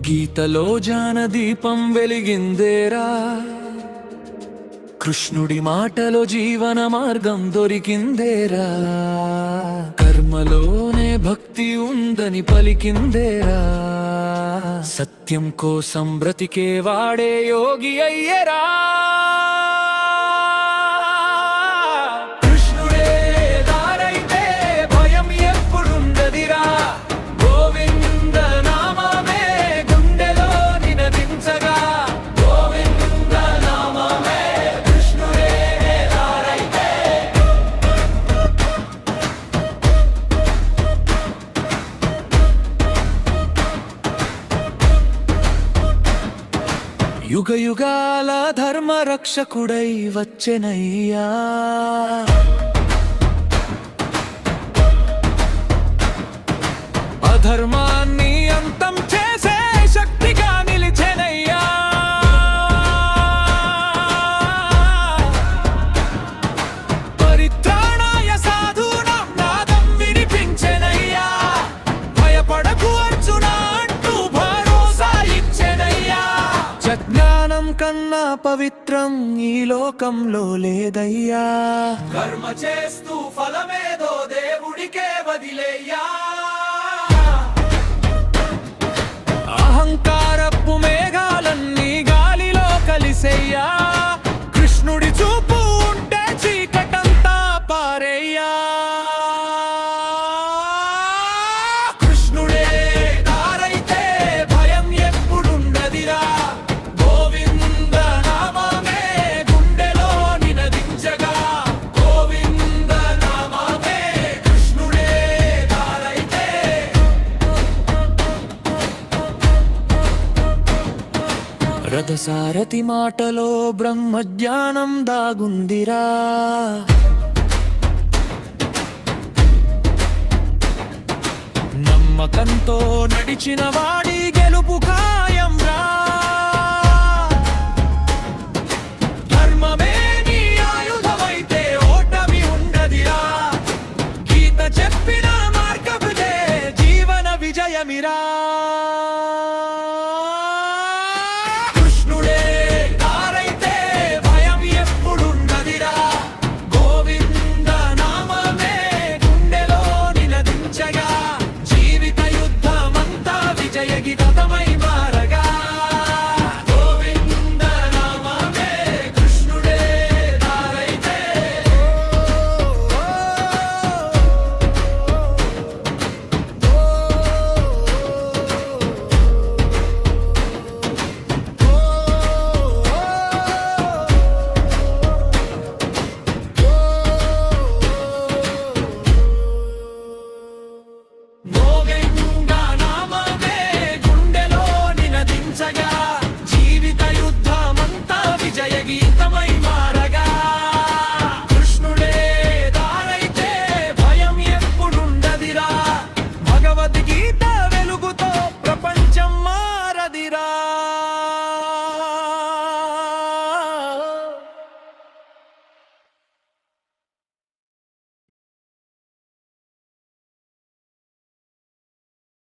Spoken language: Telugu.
గీతలో జానదీపం వెలిగిందేరా, కృష్ణుడి మాటలో జీవన మార్గం దొరికిందేరా, కర్మలోనే భక్తి ఉందని పలికిందేరా, సత్యం కోసం బ్రతికే వాడే యోగి అయ్యేరా. యుగ యుగాల ధర్మ రక్షకుడై వచ్చెనయ్యా, అధర్మాన్ని అంతం చేసే శక్తిగా నిలిచెనయ్యా. పరిత్రాణాయ సాధూనాం నాదం వినిపించెనయ్యా, భయపడకు అర్జున అంటూ భరోసా ఇచ్చెనయ్యా. జ్ఞానం కన్నా పవిత్రం ఈ లోకంలో లేదయ్యా, కర్మ చేస్తూ ఫలమేదో దేవుడికే వదిలేయ్యా. అహంకారపు మేఘాలన్నీ గాలిలో కలిసెయ్యా, కృష్ణుడి చూపు ఉంటే చీకటంతా పారేయ్యా. కృష్ణుడే దారైతే భయం ఎప్పుడుండదిరా, గోవింద నామమే గుండెలో నినదించగా, గోవింద నామమే కృష్ణుడే దారైతే. రథసారథి మాటలో బ్రహ్మజ్ఞానం దాగుందిరా, నమ్మకంతో నడిచిన వాడి గెలుపు ఖాయం రా. ధర్మమే నీ ఆయుధమైతే ఓటమి ఉండదిరా, గీత చెప్పిన మార్గముదే జీవన విజయమిరా.